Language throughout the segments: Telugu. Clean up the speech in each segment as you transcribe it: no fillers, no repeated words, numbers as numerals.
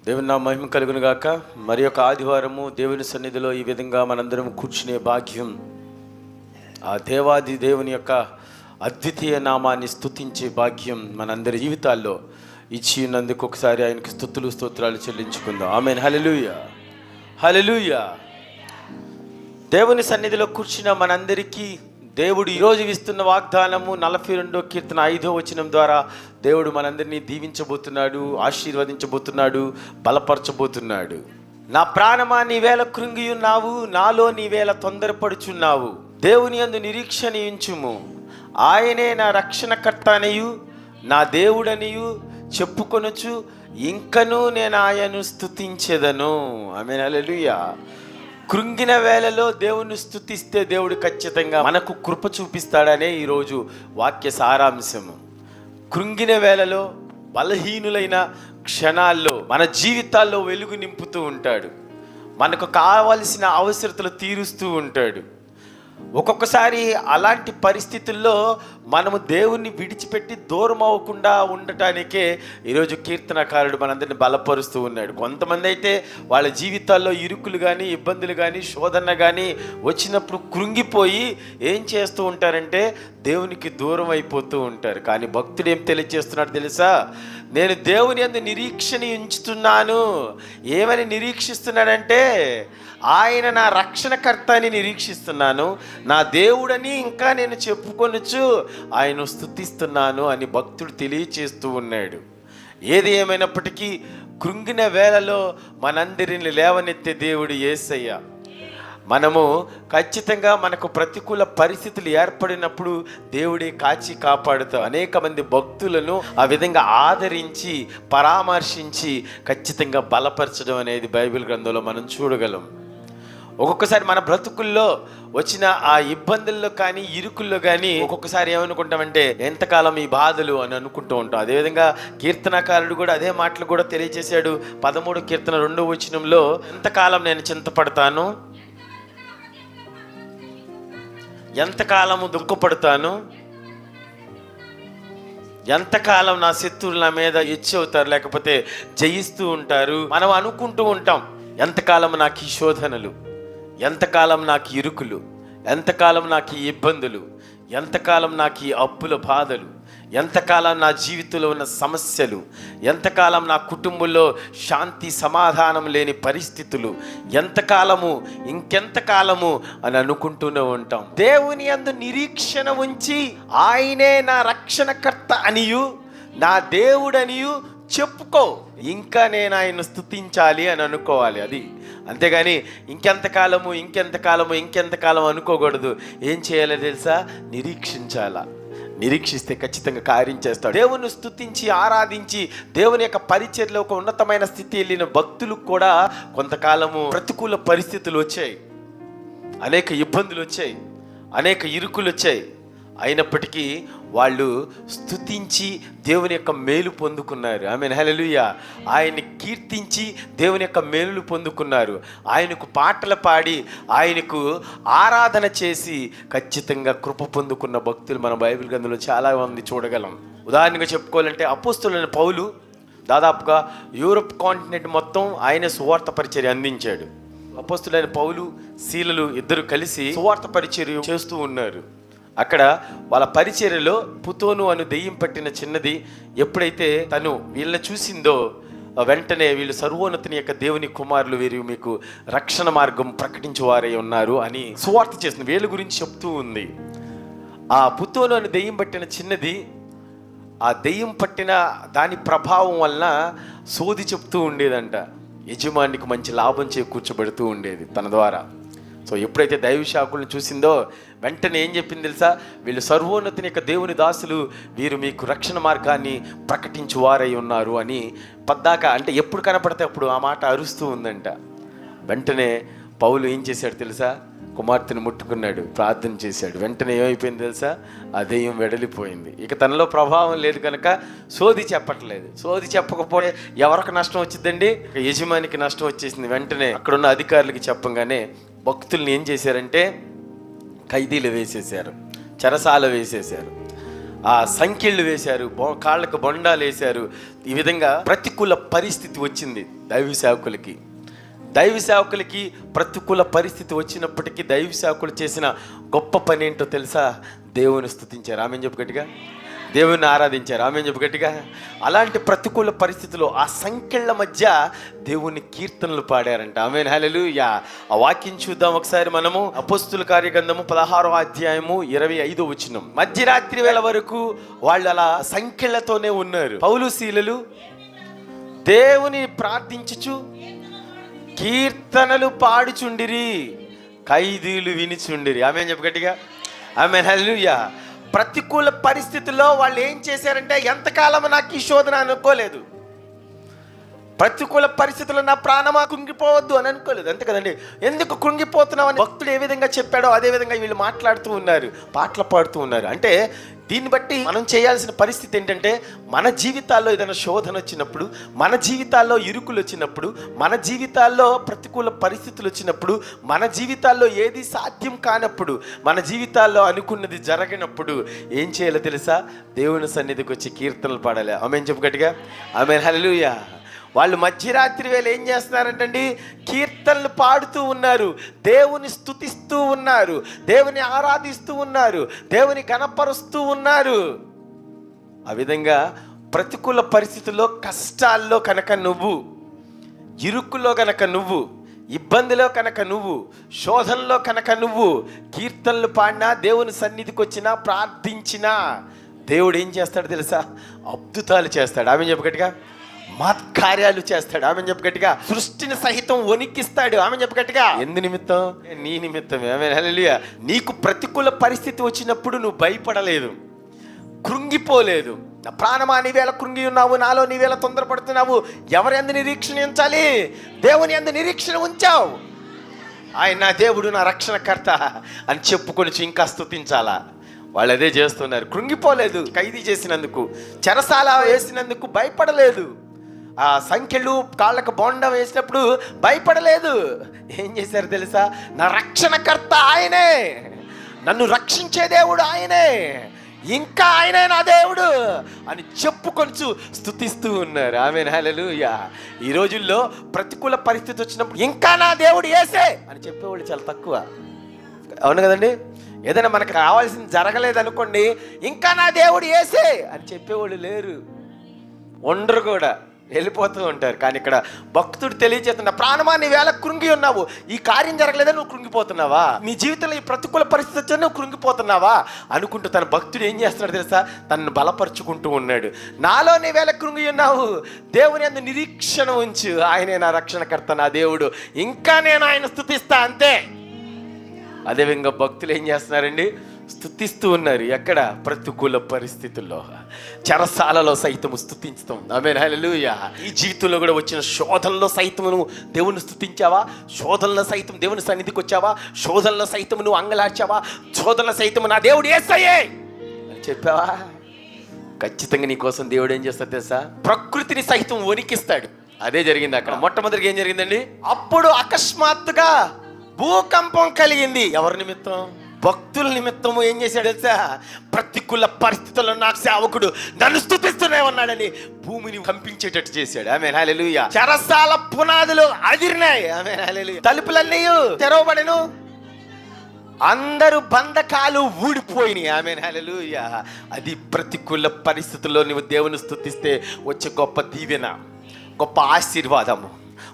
దేవుని నా మహిమ కలుగును గాక. మరి యొక్క ఆదివారము దేవుని సన్నిధిలో ఈ విధంగా మనందరం కూర్చునే భాగ్యం, ఆ దేవాది దేవుని యొక్క అద్వితీయ నామాన్ని స్తుతించే భాగ్యం మనందరి జీవితాల్లో ఇచ్చి ఉన్నందుకు ఒకసారి ఆయనకు స్తుతులు స్తోత్రాలు చెల్లించుకుందాం. ఆమేన్. హల్లెలూయా, హల్లెలూయా. దేవుని సన్నిధిలో కూర్చున్న మనందరికీ దేవుడు ఈరోజు ఇస్తున్న వాగ్దానము 42వ కీర్తన 5వ వచనం ద్వారా దేవుడు మనందరినీ దీవించబోతున్నాడు, ఆశీర్వదించబోతున్నాడు, బలపరచబోతున్నాడు. నా ప్రాణమా నీవేళ కృంగి ఉన్నావు, నాలో నీవేళ తొందరపడుచున్నావు. దేవుని యందు నిరీక్షణ ఉంచుము, ఆయనే నా రక్షణకర్త అనియు నా దేవుడనియు చెప్పుకొనుచు ఇంకనూ నేను ఆయనను స్తుతించెదను. ఆమేన్. హల్లెలూయా. కృంగిన వేళలో దేవుని స్తుతిస్తే దేవుడు ఖచ్చితంగా మనకు కృప చూపిస్తాడనే ఈరోజు వాక్య సారాంశము. కృంగిన వేళలో, బలహీనులైన క్షణాల్లో మన జీవితాల్లో వెలుగు నింపుతూ ఉంటాడు. మనకు కావలసిన అవసరతలు తీరుస్తూ ఉంటాడు. ఒక్కొక్కసారి అలాంటి పరిస్థితుల్లో మనము దేవుణ్ణి విడిచిపెట్టి దూరం అవ్వకుండా ఉండటానికే ఈరోజు కీర్తనకారుడు మనందరిని బలపరుస్తూ ఉన్నాడు. కొంతమంది అయితే వాళ్ళ జీవితాల్లో ఇరుకులు కానీ, ఇబ్బందులు కానీ, శోధన కానీ వచ్చినప్పుడు కృంగిపోయి ఏం చేస్తూ ఉంటారంటే దేవునికి దూరం అయిపోతూ ఉంటారు. కానీ భక్తుడు ఏం తెలియజేస్తున్నాడు తెలుసా? నేను దేవుని యందు నిరీక్షణ ఉంచుతున్నాను. ఏమని నిరీక్షిస్తున్నాడంటే ఆయన నా రక్షణకర్త అని నిరీక్షిస్తున్నాను, నా దేవుడని ఇంకా నేను చెప్పుకొనుచు ఆయన స్తుతిస్తున్నాను అని భక్తుడు తెలియచేస్తూ ఉన్నాడు. ఏది ఏమైనప్పటికీ కృంగిన వేళలో మనందరిని లేవనెత్తే దేవుడు యేసయ్య. మనము ఖచ్చితంగా మనకు ప్రతికూల పరిస్థితులు ఏర్పడినప్పుడు దేవుడే కాచి కాపాడుతాం. అనేక మంది భక్తులను ఆ విధంగా ఆదరించి, పరామర్శించి ఖచ్చితంగా బలపరచడం అనేది బైబిల్ గ్రంథంలో మనం చూడగలం. ఒక్కొక్కసారి మన బ్రతుకుల్లో వచ్చిన ఆ ఇబ్బందుల్లో కానీ, ఇరుకుల్లో కానీ ఒక్కొక్కసారి ఏమనుకుంటామంటే ఎంతకాలం ఈ బాధలు అని అనుకుంటూ ఉంటాం. అదేవిధంగా కీర్తనకారుడు కూడా అదే మాటలు కూడా తెలియజేశాడు. 13వ కీర్తన 2వ వచనంలో ఎంతకాలం నేను చింతపడతాను, ఎంతకాలము దుఃఖపడతాను, ఎంతకాలం నా శత్రువులు నా మీద హెచ్చు అవుతారు, లేకపోతే జయిస్తూ ఉంటారు. మనం అనుకుంటూ ఉంటాం, ఎంతకాలం నాకు ఈ శోధనలు, ఎంతకాలం నాకు ఇరుకులు, ఎంతకాలం నాకు ఈ ఇబ్బందులు, ఎంతకాలం నాకు ఈ అప్పుల బాధలు, ఎంతకాలం నా జీవితంలో ఉన్న సమస్యలు, ఎంతకాలం నా కుటుంబంలో శాంతి సమాధానం లేని పరిస్థితులు, ఎంతకాలము, ఇంకెంతకాలము అని అనుకుంటూనే ఉంటాం. దేవుని యందు నిరీక్షణ ఉంచి ఆయనే నా రక్షణకర్త అనియు నా దేవుడనియు చెప్పుకో. ఇంకా నేను ఆయన స్తుతించాలి అని అనుకోవాలి. అది అంతేగాని ఇంకెంతకాలము ఇంకెంతకాలము ఇంకెంతకాలం అనుకోకూడదు. ఏం చేయాలో తెలుసా? నిరీక్షించాలా. నిరీక్షిస్తే ఖచ్చితంగా కార్యం చేస్తాడు. దేవుని స్తుతించి ఆరాధించి దేవుని యొక్క పరిచర్యలో ఒక ఉన్నతమైన స్థితి వెళ్ళిన భక్తులకు కూడా కొంతకాలము ప్రతికూల పరిస్థితులు వచ్చాయి, అనేక ఇబ్బందులు వచ్చాయి, అనేక ఇరుకులు వచ్చాయి. అయినప్పటికీ వాళ్ళు స్తుతించి దేవుని యొక్క మేలు పొందుకున్నారు. ఆమేన్. హల్లెలూయా. ఆయన్ని కీర్తించి దేవుని యొక్క మేలులు పొందుకున్నారు. ఆయనకు పాటలు పాడి ఆయనకు ఆరాధన చేసి ఖచ్చితంగా కృప పొందుకున్న భక్తులు మన బైబిల్ గ్రంథంలో చాలా మంది చూడగలం. ఉదాహరణగా చెప్పుకోవాలంటే అపోస్తలుడైన పౌలు దాదాపుగా యూరప్ కాంటినెంట్ మొత్తం ఆయన సువార్త పరిచర్య అందించాడు. అపోస్తలుడైన పౌలు, సీలలు ఇద్దరు కలిసి సువార్త పరిచర్య చేస్తూ ఉన్నారు. అక్కడ వాళ్ళ పరిచర్యలో పుతోను అను దెయ్యం పట్టిన చిన్నది ఎప్పుడైతే తను వీళ్ళని చూసిందో వెంటనే వీళ్ళు సర్వోన్నతుని యొక్క దేవుని కుమారులు, వీరు మీకు రక్షణ మార్గం ప్రకటించువారై ఉన్నారు అని సువార్త చేస్తుంది. వీళ్ళ గురించి చెప్తూ ఉంది. ఆ పుతోను అను దెయ్యం పట్టిన చిన్నది ఆ దెయ్యం పట్టిన దాని ప్రభావం వలన సోది చెప్తూ ఉండేదంట. యజమానికి మంచి లాభం చేకూర్చబడుతూ ఉండేది తన ద్వారా. సో ఎప్పుడైతే దైవ శాఖలను చూసిందో వెంటనే ఏం చెప్పింది తెలుసా? వీళ్ళు సర్వోన్నతుని యొక్క దేవుని దాసులు, వీరు మీకు రక్షణ మార్గాన్ని ప్రకటించువారై ఉన్నారు అని పద్దాక, అంటే ఎప్పుడు కనపడితే అప్పుడు ఆ మాట అరుస్తూ ఉందంట. వెంటనే పౌలు ఏం చేశాడు తెలుసా? కుమార్తెను ముట్టుకున్నాడు, ప్రార్థన చేశాడు. వెంటనే ఏమైపోయింది తెలుసా? ఆ దెయ్యం వెడలిపోయింది. ఇక తనలో ప్రభావం లేదు కనుక సోది చెప్పట్లేదు. సోది చెప్పకపోతే ఎవరికి నష్టం వచ్చిందండి? యజమానికి నష్టం వచ్చేసింది. వెంటనే అక్కడున్న అధికారులకి చెప్పంగానే భక్తుల్ని ఏం చేశారంటే ఖైదీలు వేసేశారు, చెరసాల వేసేశారు. ఆ సంకెళ్ళు వేశారు, కాళ్ళకు బొండాలు వేశారు. ఈ విధంగా ప్రతికూల పరిస్థితి వచ్చింది దైవ సేవకులకి ప్రతికూల పరిస్థితి వచ్చినప్పటికీ దైవ సేవకులు చేసిన గొప్ప పని ఏంటో తెలుసా? దేవుని స్తుతించారు. ఆమేన్ చెప్పు గట్టిగా. దేవుని ఆరాధించారు. ఆమేన్ చెప్పు గట్టిగా. అలాంటి ప్రతికూల పరిస్థితుల్లో ఆ సంకెళ్ళ మధ్య దేవుని కీర్తనలు పాడారంట. ఆమేన్ హల్లెలూయా. ఆ వాక్యం చూద్దాం ఒకసారి మనము. అపోస్తుల కార్యగ్రంథము 16వ అధ్యాయము 25వ వచనం. మధ్యరాత్రి వేళ వరకు వాళ్ళు అలా సంకెళ్ళతోనే ఉన్నారు. పౌలు శీలలు దేవుని ప్రార్థించుచు కీర్తనలు పాడుచుండిరి, ఖైదీలు వినిచుండిరి. ఆమేన్ చెప్పు గట్టిగా. ఆమేన్ హల్లెలూయా. ప్రతికూల పరిస్థితుల్లో వాళ్ళు ఏం చేశారంటే, ఎంతకాలం నాకు ఈ శోధన అనుకోలేదు, ప్రతికూల పరిస్థితుల్లో నా ప్రాణమా కృంగిపోవద్దు అని అనుకోలేదు. అంతే కదండి. ఎందుకు కృంగిపోతున్నావు అని భక్తుడు ఏ విధంగా చెప్పాడో అదే విధంగా వీళ్ళు మాట్లాడుతూ ఉన్నారు, పాటలు పాడుతూ ఉన్నారు. అంటే దీన్ని బట్టి మనం చేయాల్సిన పరిస్థితి ఏంటంటే, మన జీవితాల్లో ఏదైనా శోధన వచ్చినప్పుడు, మన జీవితాల్లో ఇరుకులు వచ్చినప్పుడు, మన జీవితాల్లో ప్రతికూల పరిస్థితులు వచ్చినప్పుడు, మన జీవితాల్లో ఏది సాధ్యం కానప్పుడు, మన జీవితాల్లో అనుకున్నది జరగనప్పుడు ఏం చేయాలో తెలుసా? దేవుని సన్నిధికి వచ్చి కీర్తనలు పాడాలి. ఆమేన్ చెప్పు గట్టిగా. ఆమేన్ హల్లెలూయా. వాళ్ళు మధ్యరాత్రి వేళ ఏం చేస్తున్నారంటండి? కీర్తనలు పాడుతూ ఉన్నారు, దేవుని స్తుతిస్తూ ఉన్నారు, దేవుని ఆరాధిస్తూ ఉన్నారు, దేవుని గణపరుస్తూ ఉన్నారు. ఆ విధంగా ప్రతికూల పరిస్థితుల్లో, కష్టాల్లో కనుక నువ్వు, ఇరుకులో కనుక నువ్వు, ఇబ్బందిలో కనుక నువ్వు, శోధనలో కనుక నువ్వు కీర్తనలు పాడినా, దేవుని సన్నిధికి వచ్చినా, ప్రార్థించినా దేవుడు ఏం చేస్తాడు తెలుసా? అద్భుతాలు చేస్తాడు. ఆమె చెప్పు గట్టిగా. మహత్కార్యాలు చేస్తాడు. ఆమె చెప్పు గట్టిగా. సృష్టిని సహితం వణికిస్తాడు. ఆమె చెప్పు గట్టిగా. ఎందు నిమిత్తం? నీ నిమిత్తమే. ఆమేన్ హల్లెలూయా. నీకు ప్రతికూల పరిస్థితి వచ్చినప్పుడు నువ్వు భయపడలేదు, కృంగిపోలేదు. నా ప్రాణమా నీవేళ కృంగి ఉన్నావు, నాలో నీవేళ తొందరపడుతున్నావు. ఎవరి యందు నిరీక్షణ ఉంచాలి? దేవుని యందు నిరీక్షణ ఉంచావు. ఆయన నా దేవుడు, నా రక్షణకర్త అని చెప్పుకొని ఇంకా స్తుతించాలా? వాళ్ళు అదే చేస్తున్నారు. కృంగిపోలేదు, ఖైదీ చేసినందుకు, చెరసాల వేసినందుకు భయపడలేదు, ఆ సంఖ్యలు కాళ్ళకు బొండం వేసినప్పుడు భయపడలేదు. ఏం చేశారు తెలుసా? నా రక్షణకర్త ఆయనే, నన్ను రక్షించే దేవుడు ఆయనే, ఇంకా ఆయనే నా దేవుడు అని చెప్పుకొంచు స్తుతిస్తూ ఉన్నారు. ఆమేన్ హల్లెలూయా. ఈ రోజుల్లో ప్రతికూల పరిస్థితి వచ్చినప్పుడు ఇంకా నా దేవుడు యేసే అని చెప్పేవాళ్ళు చాలా తక్కువ. అవును కదండి. ఏదైనా మనకు కావాల్సింది జరగలేదనుకోండి, ఇంకా నా దేవుడు యేసే అని చెప్పేవాళ్ళు లేరు, ఉండరు కూడా, వెళ్ళిపోతూ ఉంటారు. కానీ ఇక్కడ భక్తుడు తెలియజేస్తున్న, ప్రాణమా నీ వేళ కృంగి ఉన్నావు, ఈ కార్యం జరగలేదని నువ్వు కృంగిపోతున్నావా, నీ జీవితంలో ఈ ప్రతికూల పరిస్థితి వచ్చి నువ్వు కృంగిపోతున్నావా అనుకుంటూ తన భక్తుడు ఏం చేస్తున్నాడు తెలుసా? తనను బలపరుచుకుంటూ ఉన్నాడు. నాలో నీ వేళ కృంగి ఉన్నావు, దేవుని యందు నిరీక్షణ ఉంచు, ఆయనే నా రక్షణకర్త, నా దేవుడు, ఇంకా నేను ఆయన స్తుతిస్తా, అంతే. అదేవిధంగా భక్తులు ఏం చేస్తున్నారండి? స్తుతిస్తూ ఉన్నారు. ఎక్కడ? ప్రతికూల పరిస్థితుల్లో, చెరసాలలో సైతము స్తుతించుతాం. ఆమేన్ హల్లెలూయా. ఈ జీవితంలో కూడా వచ్చిన శోధనలో సైతం నువ్వు దేవుని స్తుతించావా? శోధనలో సైతం దేవుని సన్నిధికి వచ్చావా? శోధనలో సైతం నువ్వు అంగలార్చావా? శోధనలో సైతం నా దేవుడు యేసయ్యే అని చెప్పావా? ఖచ్చితంగా నీ కోసం దేవుడు ఏం చేస్తాడు తెలుసా? ప్రకృతిని సైతం వణికిస్తాడు. అదే జరిగింది అక్కడ. మొట్టమొదటిగా ఏం జరిగిందండి? అప్పుడు అకస్మాత్తుగా భూకంపం కలిగింది. ఎవరి నిమిత్తం? భక్తుల నిమిత్తము. ఏం చేశాడు తెలుసా? ప్రతికూల పరిస్థితుల్లో నాకు సేవకుడు నన్ను స్తుతిస్తూనే ఉన్నాడని భూమిని కంపించేటట్టు చేశాడు. ఆమేన్ హల్లెలూయా. చెరసాల పునాదులు అదిరినాయి. ఆమేన్ హల్లెలూయా. తలుపులన్నీ తెరవబడెను, అందరూ బంధకాలు ఊడిపోయినాయి. ఆమేన్ హల్లెలూయా. అది ప్రతికూల పరిస్థితుల్లో నువ్వు దేవుని స్తుతిస్తే వచ్చే గొప్ప దీవెన, గొప్ప ఆశీర్వాదము,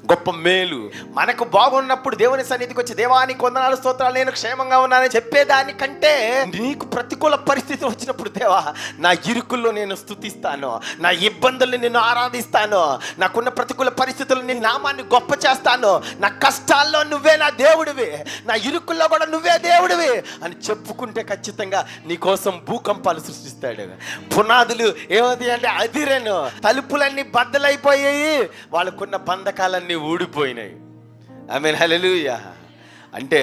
గొప్ప మేలు. మనకు బాగున్నప్పుడు దేవుని సన్నిధికి వచ్చి, దేవానికి వందనాలు, స్తోత్రాలు, నేను క్షేమంగా ఉన్నానని చెప్పేదానికంటే, నీకు ప్రతికూల పరిస్థితి వచ్చినప్పుడు, దేవా నా ఇరుకుల్లో నేను స్తుతిస్తాను, నా ఇబ్బందుల్ని నేను ఆరాధిస్తాను, నాకున్న ప్రతికూల పరిస్థితుల్లో నీ నామాన్ని గొప్ప చేస్తాను, నా కష్టాల్లో నువ్వే నా దేవుడివి, నా ఇరుకుల్లో కూడా నువ్వే దేవుడివి అని చెప్పుకుంటే ఖచ్చితంగా నీ కోసం భూకంపాలు సృష్టిస్తాడు. పునాదులు ఏమవుతాయి అంటే అదిరేను, తలుపులన్నీ బద్దలైపోయాయి, వాళ్ళకున్న బంధకాలన్నీ ఊడిపోయినాయి. ఆమేన్ హల్లెలూయా. అంటే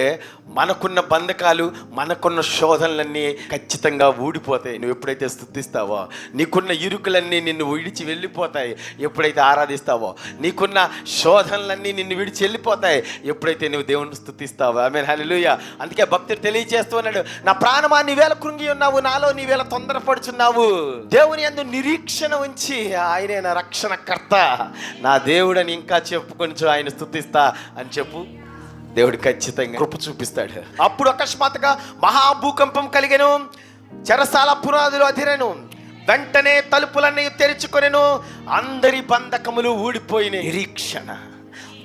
మనకున్న బంధకాలు, మనకున్న శోధనలన్నీ ఖచ్చితంగా ఊడిపోతాయి నువ్వు ఎప్పుడైతే స్తుతిస్తావో. నీకున్న ఇరుకులన్నీ నిన్ను విడిచి వెళ్ళిపోతాయి ఎప్పుడైతే ఆరాధిస్తావో. నీకున్న శోధనలన్నీ నిన్ను విడిచి వెళ్ళిపోతాయి ఎప్పుడైతే నువ్వు దేవుని స్తుతిస్తావో. ఆమేన్, హల్లెలూయా. అందుకే భక్తుడు తెలియజేస్తూ ఉన్నాడు, నా ప్రాణమా నీవేళ కృంగి ఉన్నావు, నాలో నీవేళ తొందరపడుచున్నావు. దేవుని యందు నిరీక్షణ ఉంచి ఆయనే నా రక్షణకర్త, నా దేవుడని ఇంకా చెప్పుకొని ఆయన స్తుతిస్తా అని చెప్పు. దేవుడు ఖచ్చితంగా కృప చూపిస్తాడు. అప్పుడు అకస్మాత్తుగా మహాభూకంపం కలిగెను, చెరసాల పునాదులు అదిరెను, వెంటనే తలుపులన్నీ తెరుచుకొనెను, అందరి బంధకములు ఊడిపోయిన. నిరీక్షణ,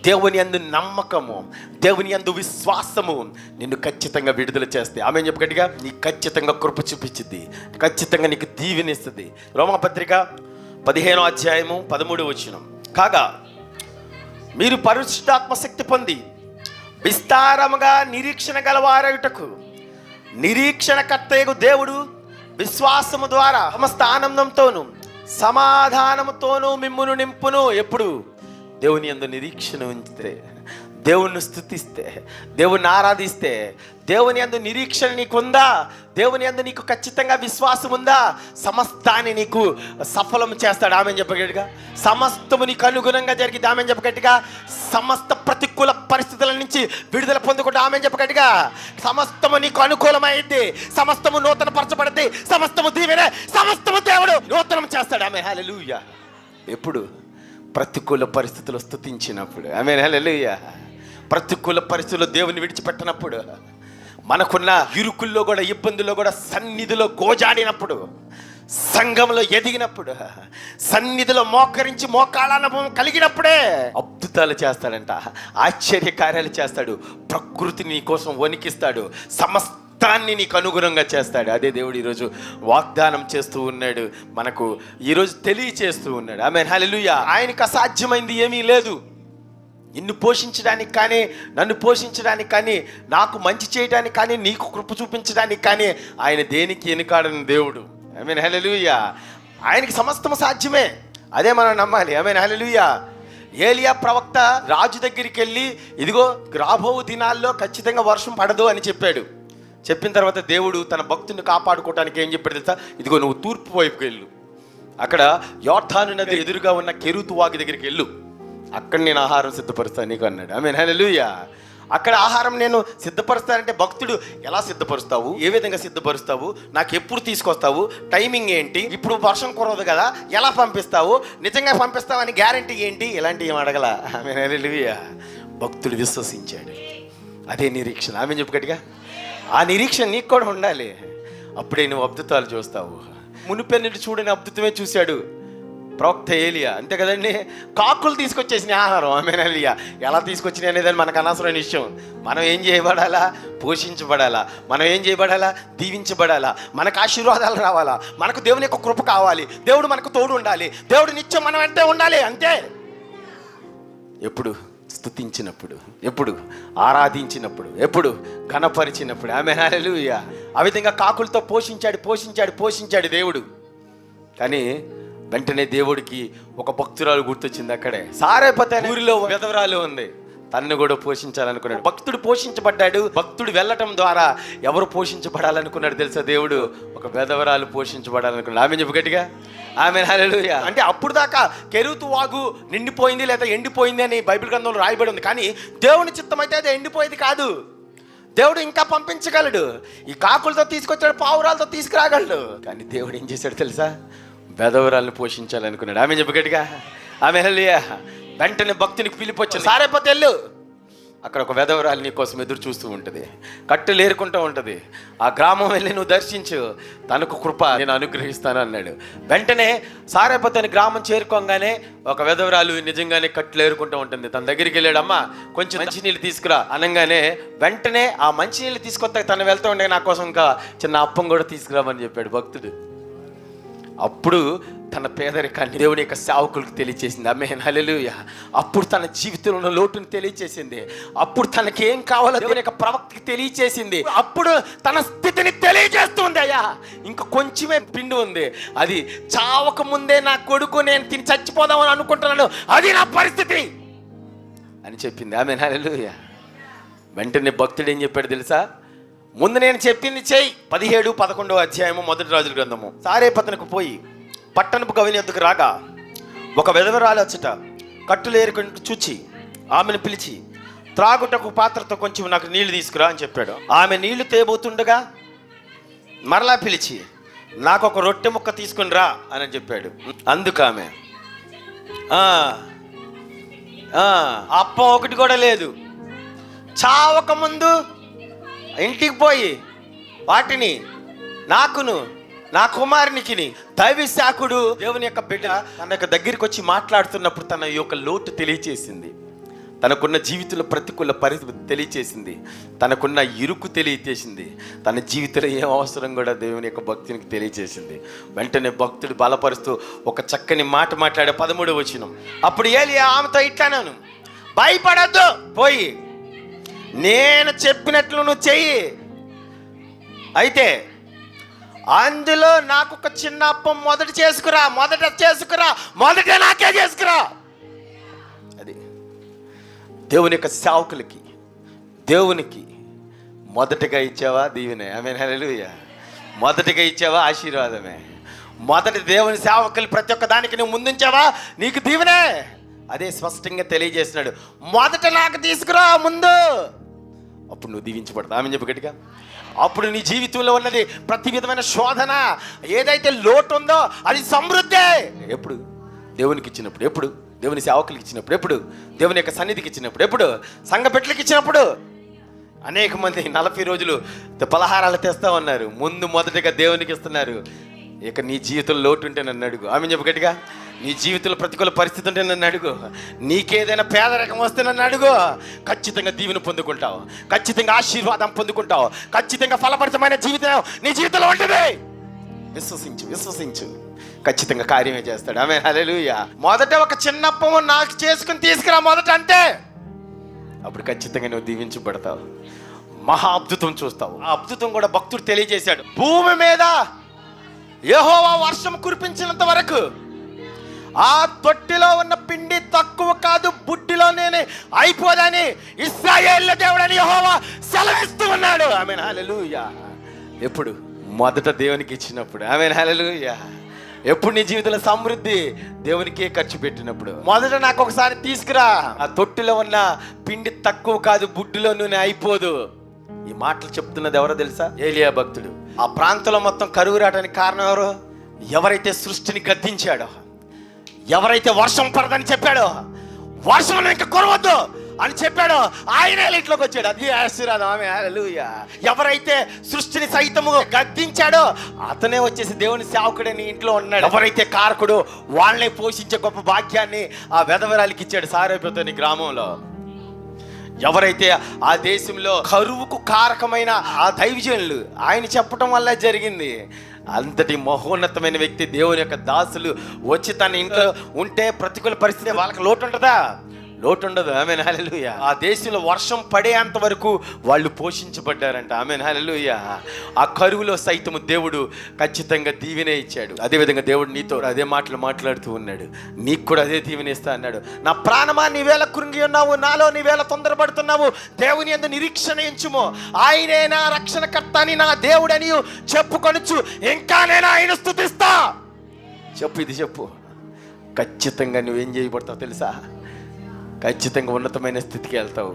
దేవుని యందు నమ్మకము, దేవుని యందు విశ్వాసము నిన్ను ఖచ్చితంగా విడుదల చేస్తే. ఆమె చెప్పు గట్టిగా, నీ ఖచ్చితంగా కృప చూపించింది, ఖచ్చితంగా నీకు దీవెనిస్తుంది. రోమాపత్రిక 15వ అధ్యాయము 13వ వచనం, కాగా మీరు పరిశుద్ధాత్మ శక్తి పొంది విస్తారముగా నిరీక్షణ గలవారయుటకు నిరీక్షణకర్తయగు దేవుడు విశ్వాసము ద్వారా సమస్త ఆనందంతోనూ సమాధానముతోనూ మిమ్మును నింపును. ఎప్పుడు దేవుని యందు నిరీక్షణ ఉంచితే, దేవుణ్ణి స్తుతిస్తే, దేవుణ్ణి ఆరాధిస్తే, దేవుని యందు నిరీక్షణ నీకుందా, దేవుని యందు నీకు ఖచ్చితంగా విశ్వాసం ఉందా, సమస్తాన్ని నీకు సఫలం చేస్తాడు. ఆమె చెప్పగట్టుగా సమస్తము నీకు అనుగుణంగా జరిగింది. ఆమె చెప్పగట్టుగా సమస్త ప్రతికూల పరిస్థితుల నుంచి విడుదల పొందుకుంటూ ఆమె చెప్పగట్టుగా సమస్తము నీకు అనుకూలమైంది, సమస్తము నూతన పరచబడింది, సమస్తము దీవెన, సమస్తము దేవుడు నూతనం చేస్తాడు. ఆమె హల్లెలూయా. ఎప్పుడు ప్రతికూల పరిస్థితులు స్తుతించినప్పుడు. ఆమె హల్లెలూయా. ప్రతికూల పరిస్థితుల్లో దేవుని విడిచిపెట్టినప్పుడు, మనకున్న ఇరుకుల్లో కూడా, ఇబ్బందుల్లో కూడా సన్నిధిలో గోజాడినప్పుడు, సంఘంలో ఎదిగినప్పుడు, సన్నిధిలో మోకరించి మోకాళ్ళ అనుభవం కలిగినప్పుడే అద్భుతాలు చేస్తాడంట, ఆశ్చర్యకార్యాలు చేస్తాడు, ప్రకృతిని నీ కోసం వణికిస్తాడు, సమస్తాన్ని నీకు అనుగుణంగా చేస్తాడు. అదే దేవుడు ఈరోజు వాగ్దానం చేస్తూ ఉన్నాడు, మనకు ఈరోజు తెలియచేస్తూ ఉన్నాడు. ఆమేన్, హల్లెలూయా. ఆయనకు అసాధ్యమైంది ఏమీ లేదు. నిన్ను పోషించడానికి కానీ, నన్ను పోషించడానికి కానీ, నాకు మంచి చేయడానికి కానీ, నీకు కృప చూపించడానికి కానీ ఆయన దేనికి వెనుకాడని దేవుడు. ఆమేన్, హల్లెలూయా. ఆయనకి సమస్తము సాధ్యమే, అదే మనం నమ్మాలి. ఆమేన్, హల్లెలూయా. ఏలియా ప్రవక్త రాజు దగ్గరికి వెళ్ళి, ఇదిగో రాబో దినాల్లో ఖచ్చితంగా వర్షం పడదు అని చెప్పాడు. చెప్పిన తర్వాత దేవుడు తన భక్తుని కాపాడుకోవడానికి ఏం చెప్పాడు తెలుసా? ఇదిగో నువ్వు తూర్పు వైపుకి వెళ్ళు, అక్కడ యోర్దాను నది ఎదురుగా ఉన్న కెరూతు వాగు దగ్గరికి వెళ్ళు, అక్కడ నేను ఆహారం సిద్ధపరుస్తాను నీకు అన్నాడు. ఆమేన్, హల్లెలూయా. అక్కడ ఆహారం నేను సిద్ధపరుస్తానంటే భక్తుడు ఎలా సిద్ధపరుస్తావు, ఏ విధంగా సిద్ధపరుస్తావు, నాకు ఎప్పుడు తీసుకొస్తావు, టైమింగ్ ఏంటి, ఇప్పుడు వర్షం కురవదు కదా, ఎలా పంపిస్తావు, నిజంగా పంపిస్తావు అని గ్యారంటీ ఏంటి, ఇలాంటివి ఏం అడగల. ఆమేన్, హల్లెలూయా. భక్తుడు విశ్వసించాడు. అదే నిరీక్షణ. ఆమె చెప్పు గట్టిగా. ఆ నిరీక్షణ నీకు కూడా ఉండాలి, అప్పుడే నువ్వు అద్భుతాలు చూస్తావు. మునిపెన్నటి చూడని అద్భుతమే చూశాడు ప్రవక్త ఏలియా, అంతే కదండి. కాకులు తీసుకొచ్చేసిన ఆహారం. ఆమేన్, హల్లెలూయా. ఎలా తీసుకొచ్చినాయి అనేది మనకు అనవసరమైన విషయం. మనం ఏం చేయబడాలా? పోషించబడాలా. మనం ఏం చేయబడాలా? దీవించబడాలా. మనకు ఆశీర్వాదాలు రావాలా, మనకు దేవుని యొక్క కృప కావాలి, దేవుడు మనకు తోడు ఉండాలి, దేవుడు నిత్యం మనం వెంటే ఉండాలి. అంతే. ఎప్పుడు స్తుతించినప్పుడు, ఎప్పుడు ఆరాధించినప్పుడు, ఎప్పుడు ఘనపరిచినప్పుడు. ఆమేన్, హల్లెలూయా. ఆ విధంగా కాకులతో పోషించాడు దేవుడు. కానీ వెంటనే దేవుడికి ఒక భక్తురాలు గుర్తొచ్చింది. అక్కడే సారేపతే ఊరిలో విధవరాలు ఉంది, తన్ను కూడా పోషించాలనుకున్నాడు. భక్తుడు పోషించబడ్డాడు. భక్తుడు వెళ్ళటం ద్వారా ఎవరు పోషించబడాలనుకున్నాడు తెలుసా? దేవుడు ఒక విధవరాలు పోషించబడాలనుకున్నాడు. ఆమె చెప్పు గట్టిగా. ఆమేన్, హల్లెలూయా. అంటే అప్పుడు దాకా కెరూతు వాగు నిండిపోయింది లేదా ఎండిపోయింది అని బైబిల్ గ్రంథంలో రాయబడి ఉంది. కానీ దేవుని చిత్తం అయితే అది ఎండిపోయేది కాదు. దేవుడు ఇంకా పంపించగలడు. ఈ కాకులతో తీసుకొచ్చాడు, పావురాలతో తీసుకురాగలడు. కానీ దేవుడు ఏం చేశాడు తెలుసా? బెదవరాలను పోషించాలనుకున్నాడు. ఆమె చెప్పు గట్టిగా. ఆమేన్, హల్లెలూయా. వెంటనే భక్తునికి పిలిపొచ్చింది, సారేపోతే వెళ్ళు, అక్కడ ఒక వెధవరాలు నీ కోసం ఎదురు చూస్తూ ఉంటుంది, కట్టెలు ఏరుకుంటూ ఉంటుంది. ఆ గ్రామం వెళ్ళి నువ్వు దర్శించు, తనకు కృప నేను అనుగ్రహిస్తాను అన్నాడు. వెంటనే సారేపతి అని గ్రామం చేరుకోగానే ఒక వెధవరాలు నిజంగానే కట్టెలు ఏరుకుంటూ ఉంటుంది. తన దగ్గరికి వెళ్ళాడు, అమ్మ కొంచెం మంచినీళ్ళు తీసుకురా అనగానే వెంటనే ఆ మంచినీళ్ళు తీసుకొస్తా తను వెళ్తూ ఉండే నా కోసం ఇంకా చిన్న అప్పం కూడా తీసుకురామని చెప్పాడు భక్తుడు. అప్పుడు తన పేదరికాన్ని దేవుని యొక్క సేవకులకు తెలియచేసింది. ఆమేన్, హల్లెలూయా. అప్పుడు తన జీవితంలో ఉన్న లోటును తెలియచేసింది. అప్పుడు తనకి ఏం కావాలో దేవుని యొక్క ప్రవక్తకి తెలియచేసింది. అప్పుడు తన స్థితిని తెలియజేస్తుంది. అయ్యా ఇంకా కొంచెమే పిండి ఉంది, అది చావక ముందే నా కొడుకు నేను తిని చచ్చిపోదామని అనుకుంటున్నాను, అది నా పరిస్థితి అని చెప్పింది. ఆమేన్, హల్లెలూయా. వెంటనే భక్తుడు ఏం చెప్పాడు తెలుసా? ముందు నేను చెప్పింది చెయ్యి. 17-11 అధ్యాయము మొదటి రాజుల గ్రంథము. సారేపతనకు పోయి పట్టణపు గవిని ఎద్దుకు రాగా ఒక విధవరాలు వచ్చట కట్టులు ఏరుకుంటూ చూచి ఆమెను పిలిచి, త్రాగుటకు పాత్రతో కొంచెం నాకు నీళ్లు తీసుకురా అని చెప్పాడు. ఆమె నీళ్లు తేబోతుండగా మరలా పిలిచి, నాకు ఒక రొట్టె ముక్క తీసుకుని రా అని చెప్పాడు. అందుకు ఆమె అప్పం ఒకటి కూడా లేదు. చావక ముందు ఇంటికి పోయి వాటిని నాకును నా కుమారునికి దైవశాఖుడు దేవుని యొక్క బిడ్డ తన యొక్క దగ్గరికి వచ్చి మాట్లాడుతున్నప్పుడు తన యొక్క లోటు తెలియచేసింది. తనకున్న జీవితంలో ప్రతికూల పరిస్థితి తెలియచేసింది. తనకున్న ఇరుకు తెలియచేసింది. తన జీవితంలో ఏం అవసరం కూడా దేవుని యొక్క భక్తునికి తెలియచేసింది. వెంటనే భక్తుడు బలపరుస్తూ ఒక చక్కని మాట మాట్లాడే 13వ వచనం. అప్పుడు ఏలియా ఆమెతో ఇట్లాను, భయపడద్దు, పోయి నేను చెప్పినట్లు నువ్వు చెయ్యి. అయితే అందులో నాకు ఒక చిన్న అప్పం మొదట నాకే చేసుకురా. అది దేవుని యొక్క సేవకులకి, దేవునికి మొదటగా ఇచ్చావా దీవెనే. ఆమేన్, హల్లెలూయా. మొదటగా ఇచ్చావా ఆశీర్వాదమే. మొదటి దేవుని సేవకులు ప్రతి ఒక్క దానికి నువ్వు ముందుంచావా నీకు దీవెనే. అదే స్పష్టంగా తెలియజేస్తున్నాడు. మొదట నాకు తీసుకురా ముందు, అప్పుడు నువ్వు దీవించబడతావు. ఆమె చెప్పు గట్టిగా. అప్పుడు నీ జీవితంలో ఉన్నది ప్రతి విధమైన శోధన, ఏదైతే లోటు ఉందో అది సమృద్ధి. ఎప్పుడు దేవునికి ఇచ్చినప్పుడు, ఎప్పుడు దేవుని సేవకులకి ఇచ్చినప్పుడు, ఎప్పుడు దేవుని యొక్క సన్నిధికి ఇచ్చినప్పుడు, ఎప్పుడు సంఘ బిడ్డలకి ఇచ్చినప్పుడు. అనేక మంది 40 రోజులు పలహారాలు తెస్తా ఉన్నారు. మొదటగా దేవునికి ఇస్తున్నారు. ఇక నీ జీవితంలో లోటు ఉంటే నన్ను అడుగు. ఆమె చెప్పు గట్టిగా. నీ జీవితంలో ప్రతికూల పరిస్థితి ఉంటే నన్ను అడుగు. నీకేదైనా పేదరికం వస్తే నన్ను అడుగు. ఖచ్చితంగా దీవెన పొందుకుంటావు, ఖచ్చితంగా ఆశీర్వాదం పొందుకుంటావు, ఖచ్చితంగా ఫలభరితమైన జీవితం నీ జీవితంలో ఉంటుంది. విశ్వసించు, ఖచ్చితంగా కార్యమే చేస్తాడు. ఆమేన్, హల్లెలూయా. మొదట ఒక చిన్నప్పము నాకు చేసుకుని తీసుకురా మొదట అంటే, అప్పుడు ఖచ్చితంగా నువ్వు దీవించబడతావు, మహా అద్భుతం చూస్తావు. ఆ అద్భుతం కూడా భక్తుడు తెలియజేశాడు. భూమి మీద యెహోవా వర్షం కురిపించినంత వరకు ఆ తొట్టిలో ఉన్న పిండి తక్కువ కాదు, బుడ్డిలోనే అయిపోదని ఇశ్రాయేలు దేవుడని యెహోవా సెలవిస్తూ ఉన్నాడు. ఆమేన్, హల్లెలూయా. ఎప్పుడు మొదట దేవునికి ఇచ్చినప్పుడు. ఆమేన్, హల్లెలూయా. ఎప్పుడు నీ జీవితంలో సమృద్ధి దేవునికే ఖర్చు పెట్టినప్పుడు. మొదట నాకు ఒకసారి తీసుకురా. ఆ తొట్టిలో ఉన్న పిండి తక్కువ కాదు, బుడ్డిలో నూనె అయిపోదు. ఈ మాటలు చెప్తున్నది ఎవరో తెలుసా? ఏలియా భక్తుడు. ఆ ప్రాంతంలో మొత్తం కరువు రావడానికి కారణం ఎవరు? ఎవరైతే సృష్టిని గద్దించాడో, ఎవరైతే వర్షం పడదని చెప్పాడో, వర్షం ఇంకా కురవద్దు అని చెప్పాడో, ఆయనే ఇంట్లోకి వచ్చాడు. అది ఆశీర్వాదం. ఆమె హల్లెలూయా. ఎవరైతే సృష్టిని సైతము గద్దించాడో అతనే వచ్చేసి దేవుని సేవకుడని ఇంట్లో ఉన్నాడు. ఎవరైతే కారకుడు వాళ్ళనే పోషించే గొప్ప భాగ్యాన్ని ఆ వెధవరాలికి ఇచ్చాడు సారేపతని గ్రామంలో. ఎవరైతే ఆ దేశంలో కరువుకు కారకమైన ఆ దైవజనులు ఆయన చెప్పటం వల్ల జరిగింది. అంతటి మహోన్నతమైన వ్యక్తి దేవుని యొక్క దాసులు వచ్చి తన ఇంట్లో ఉంటే ప్రతికూల పరిస్థితి వాళ్ళకి లోటు ఉంటుందా? లోటు ఉండదు. ఆమేన్, హల్లెలూయా. ఆ దేశంలో వర్షం పడేంత వరకు వాళ్ళు పోషించబడ్డారంట. ఆమేన్, హల్లెలూయా. ఆ కరువులో సైతము దేవుడు ఖచ్చితంగా దీవెనే ఇచ్చాడు. అదేవిధంగా దేవుడు నీతో అదే మాటలు మాట్లాడుతూ ఉన్నాడు. నీకు కూడా అదే దీవెన ఇస్తా అన్నాడు. నా ప్రాణమా నీవేళ కృంగి ఉన్నావు, నాలో నీవేళ తొందరపడుతున్నావు, దేవుని యందు నిరీక్షణ ఎంచుము, ఆయనే నా రక్షణకర్త అని నా దేవుడని చెప్పుకొనొచ్చు, ఇంకా నేను ఆయన స్తుతిస్తా. చెప్పు, ఇది చెప్పు. ఖచ్చితంగా నువ్వేం చేయబడతావు తెలుసా? ఖచ్చితంగా ఉన్నతమైన స్థితికి వెళ్తావు.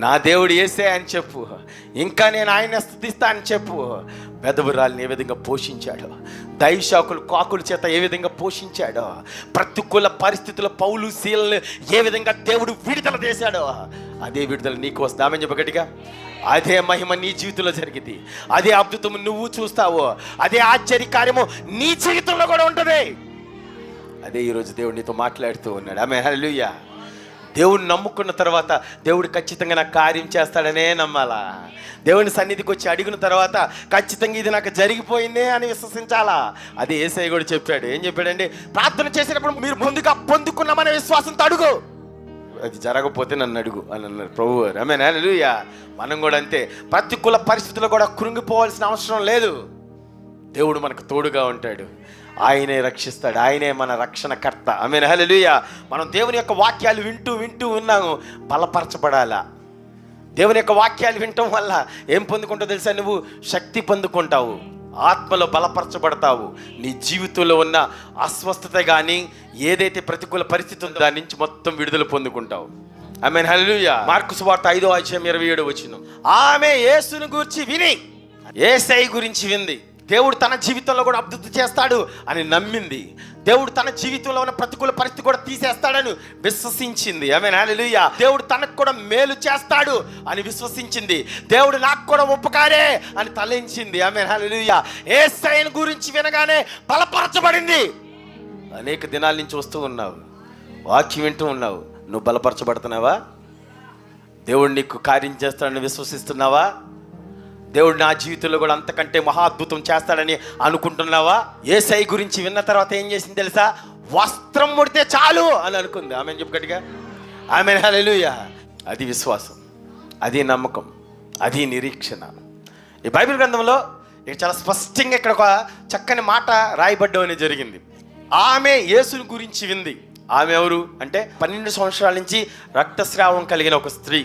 నా దేవుడు యేసే అని చెప్పు, ఇంకా నేను ఆయన స్తుతిస్తా అని చెప్పు. వెధవరాల్ని ఏ విధంగా పోషించాడో, దైవశాకులు కాకుల చేత ఏ విధంగా పోషించాడో, ప్రతికూల పరిస్థితుల్లో పౌలు శీలను ఏ విధంగా దేవుడు విడుదల చేశాడో, అదే విడుదల నీకు వస్తామని చెప్పగట్టిగా. అదే మహిమ నీ జీవితంలో జరిగింది, అదే అద్భుతం నువ్వు చూస్తావు, అదే ఆశ్చర్యకార్యము నీ జీవితంలో కూడా ఉంటుంది. అదే ఈరోజు దేవుడు నీతో మాట్లాడుతూ ఉన్నాడు. ఆమేన్, హల్లెలూయా. దేవుడిని నమ్ముకున్న తర్వాత దేవుడు ఖచ్చితంగా నాకు కార్యం చేస్తాడనే నమ్మాలా. దేవుని సన్నిధికి వచ్చి అడిగిన తర్వాత ఖచ్చితంగా ఇది నాకు జరిగిపోయిందే అని విశ్వసించాలా. అది యేసయ్య కూడా చెప్పాడు. ఏం చెప్పాడండి? ప్రార్థన చేసినప్పుడు మీరు ముందుగా పొందుకున్నామనే విశ్వాసంతో అడుగు, అది జరగకపోతే నన్ను అడుగు అని అన్నారు ప్రభువు. ఆమేన్, హల్లెలూయా. మనం కూడా అంతే. ప్రతికూల పరిస్థితుల్లో కూడా కృంగిపోవాల్సిన అవసరం లేదు. దేవుడు మనకు తోడుగా ఉంటాడు, ఆయనే రక్షిస్తాడు, ఆయనే మన రక్షణకర్త. ఆమేన్, హల్లెలూయా. మనం దేవుని యొక్క వాక్యాలు వింటూ ఉన్నాము, బలపరచబడాలా. దేవుని యొక్క వాక్యాలు వినటం వల్ల ఏం పొందుకుంటావు తెలుసా? నువ్వు శక్తి పొందుకుంటావు, ఆత్మలో బలపరచబడతావు. నీ జీవితంలో ఉన్న అస్వస్థత కానీ ఏదైతే ప్రతికూల పరిస్థితి ఉందో దాని నుంచి మొత్తం విడుదల పొందుకుంటావు. ఆమేన్, హల్లెలూయా. మార్కు సువార్త 5:27 ఆమె యేసును గూర్చి విని, యేసయ్య గురించి వింది, దేవుడు తన జీవితంలో కూడా అద్భుతం చేస్తాడు అని నమ్మింది, దేవుడు తన జీవితంలో ఉన్న ప్రతికూల పరిస్థితి కూడా తీసేస్తాడని విశ్వసించింది. ఆమేన్, హల్లెలూయా. దేవుడు తనకు కూడా మేలు చేస్తాడు అని విశ్వసించింది. దేవుడు నాకు కూడా ఉపకారే అని తలంచింది. ఆమేన్, హల్లెలూయా. యేసయ్యను గురించి వినగానే బలపరచబడింది. అనేక దినాల నుంచి వస్తూ ఉన్నావు, వాక్యం వింటూ ఉన్నావు. నువ్వు బలపరచబడుతున్నావా? దేవుడు నీకు కార్యం చేస్తాడని విశ్వసిస్తున్నావా? దేవుడు నా జీవితంలో కూడా అంతకంటే మహా అద్భుతం చేస్తాడని అనుకుంటున్నావా? యేసయ్య గురించి విన్న తర్వాత ఏం చేసింది తెలుసా? వస్త్రం ముడితే చాలు అని అనుకుంది. ఆమెను చెప్పు గట్టిగా. ఆమేన్, హల్లెలూయా. అది విశ్వాసం, అది నమ్మకం, అది నిరీక్షణ. ఈ బైబిల్ గ్రంథంలో చాలా స్పష్టంగా ఇక్కడ ఒక చక్కని మాట రాయబడ్డం అనేది జరిగింది. ఆమె యేసుని గురించి వింది. ఆమె ఎవరు అంటే 12 సంవత్సరాల నుంచి రక్తస్రావం కలిగిన ఒక స్త్రీ.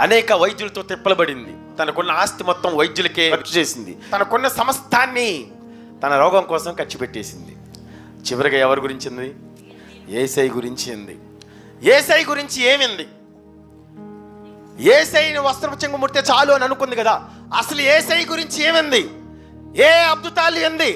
అనేక వైద్యులతో తిప్పలబడింది. తనకున్న ఆస్తి మొత్తం వైద్యులకే ఖర్చు చేసింది. తనకున్న సమస్తాన్ని తన రోగం కోసం ఖర్చు పెట్టేసింది. చివరిగా ఎవరి గురించి ఉంది? యేసయ్య గురించి ఉంది. యేసయ్య గురించి ఏమింది? యేసయ్యని వస్త్రపు చెంగు ముడితే చాలు అని అనుకుంది కదా. అసలు యేసయ్య గురించి ఏమింది? ఏ అద్భుతాలు ఏంది?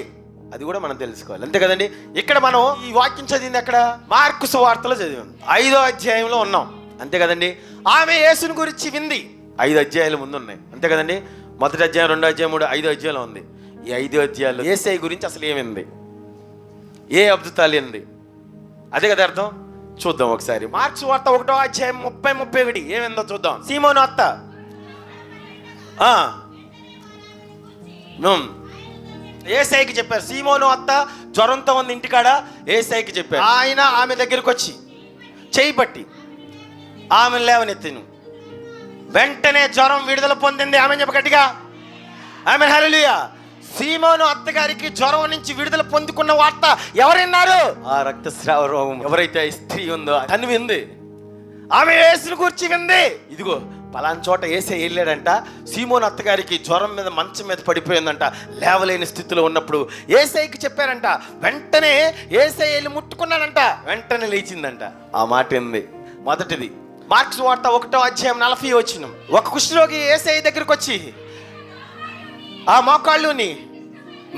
అది కూడా మనం తెలుసుకోవాలి, అంతే కదండి. ఇక్కడ మనం ఈ వాక్యం చదివింది ఎక్కడ? మార్కు సువార్తలో చదివాం, 5వ అధ్యాయంలో ఉన్నాం, అంతే కదండి. ఆమె యేసుని గురించి వింది. 5 అధ్యాయాలు ముందు ఉన్నాయి, అంతే కదండి. మొదటి అధ్యాయం, 2వ అధ్యాయం, 3, 5 అధ్యాయంలో ఉంది. ఈ 5 అధ్యాయాల్లో యేసయ్య గురించి అసలు ఏమింది? ఏ అద్భుతాలు ఏంది? అదే కదా అర్థం. చూద్దాం ఒకసారి. మార్కు సువార్త 1వ అధ్యాయం 30-31 ఏమిందో చూద్దాం. సీమోను అత్త యేసయ్యకి చెప్పారు. సీమోను అత్త జ్వరంతో ఉంది ఇంటికాడ. యేసయ్యకి చెప్పారు. ఆయన ఆమె దగ్గరికి వచ్చి చేయి పట్టి ఆమెను లేవనెత్తిను. వెంటనే జ్వరం విడుదల పొందింది. ఆమె చెప్ప గట్టిగా. ఆమేన్, హల్లెలూయా. సీమోను అత్తగారికి జ్వరం నుంచి విడుదల పొందుకున్న వార్త ఎవరున్నారు? ఆ రక్తస్రావ రోగం ఎవరైతే స్త్రీ ఉందో తను వింది. ఆమె యేసుని గురించి వింది. ఇదిగో పలానా చోట యేసయ్య వెళ్ళాడంట. సీమోను అత్తగారికి జ్వరం మీద మంచం మీద పడిపోయిందంట. లేవలేని స్థితిలో ఉన్నప్పుడు యేసయ్యకి చెప్పారంట. వెంటనే యేసయ్య వెళ్ళి ముట్టుకున్నాడంట. వెంటనే లేచిందంట. ఆ మాట ఏంది? మొదటిది మార్కు సువార్త 1వ అధ్యాయం 40 ఒక కుష్ఠరోగి యేసయ్య దగ్గరికి వచ్చి ఆ మోకాళ్ళుని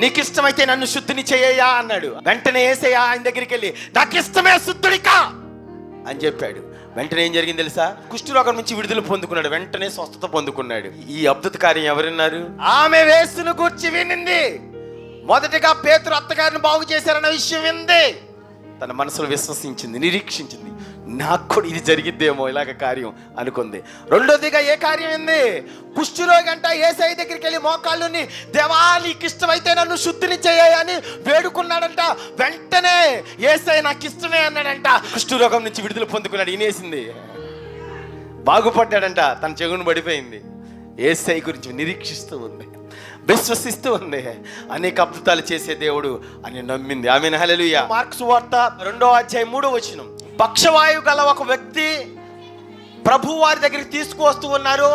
నీకు ఇష్టమైతే నన్ను శుద్ధిని చేయయ్యా అన్నాడు. వెంటనే యేసయ్య ఆయన దగ్గరికి వెళ్ళి నాకు ఇష్టమే, శుద్ధుడికా అని చెప్పాడు. వెంటనే ఏం జరిగింది తెలుసా? కుష్ఠరోగం నుంచి విడుదల పొందుకున్నాడు. వెంటనే స్వస్థత పొందుకున్నాడు. ఈ అద్భుత కార్యం ఎవరున్నారు? ఆమె యేసును గూర్చి వినింది. మొదటిగా పేతురు అత్తగారిని బాగు చేశారన్న విషయం వింది. తన మనసులో విశ్వసించింది, నిరీక్షించింది. నాకు కూడా ఇది జరిగిద్దేమో ఇలాగ కార్యం అనుకుంది. రెండోదిగా ఏ కార్యం ఏంది? కుష్ఠరోగి అంట యేసయ్య దగ్గరికి వెళ్ళి మోకాళ్ళుని దేవా నీకు ఇష్టమైతే నన్ను శుద్ధిని చేయని వేడుకున్నాడంట. వెంటనే యేసయ్య నాకు ఇష్టమే అన్నాడంట. కుష్ఠరోగం నుంచి విడుదల పొందుకున్నాడు. ఇనేసింది, బాగుపడ్డాడంట. తన చెగును పడిపోయింది. యేసయ్య గురించి నిరీక్షిస్తూ ఉంది, విశ్వసిస్తూ ఉంది. అనేక అద్భుతాలు చేసే దేవుడు అని నమ్మింది. ఆమేన్, హల్లెలూయా. మార్కు సువార్త 2వ అధ్యాయం 3వ వచనం. పక్షవాయువు గల ఒక వ్యక్తి ప్రభు వారి దగ్గరికి తీసుకువస్తూ ఉన్నారు.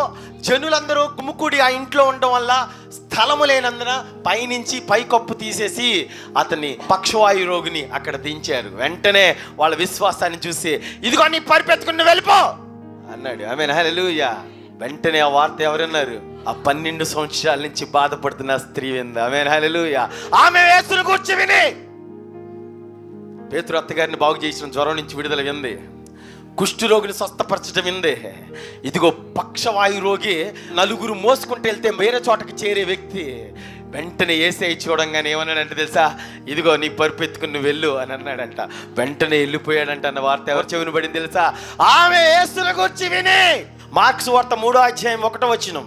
జనులందరూ గుమ్ముకూడి ఆ ఇంట్లో ఉండడం వల్ల స్థలము లేనందున పైనుంచి పైకప్పు తీసేసి అతన్ని పక్షవాయు రోగిని అక్కడ దించారు. వెంటనే వాళ్ళ విశ్వాసాన్ని చూసి ఇదిగో నీ పరిపెత్తుకుని వెళ్ళిపో అన్నాడు. ఆమేన్, హల్లెలూయా. వెంటనే ఆ వార్త ఎవరున్నారు? ఆ 12 సంవత్సరాల నుంచి బాధపడుతున్న స్త్రీ వింది. ఆమేన్, హల్లెలూయా. ఆమె యేసును గూర్చి విని పేతురు అత్తగారిని బాగు చేసిన జ్వరం నుంచి విడుదల వింది. కుష్ఠరోగిని స్వస్థపరచడం వింది. ఇదిగో పక్షవాయు రోగి నలుగురు మోసుకుంటూ వెళ్తే వేరే చోటకి చేరే వ్యక్తి వెంటనే యేసయ్య చూడంగానే ఏమన్నాడంటే తెలుసా? ఇదిగో నీ పరుపెత్తుకుని వెళ్ళు అని అన్నాడంట. వెంటనే వెళ్ళిపోయాడంట అన్న వార్త ఎవరు చెవిని పడింది తెలుసా? ఆమె యేసును గూర్చి విని. మార్కు సువార్త 3వ అధ్యాయం 1వ వచనం.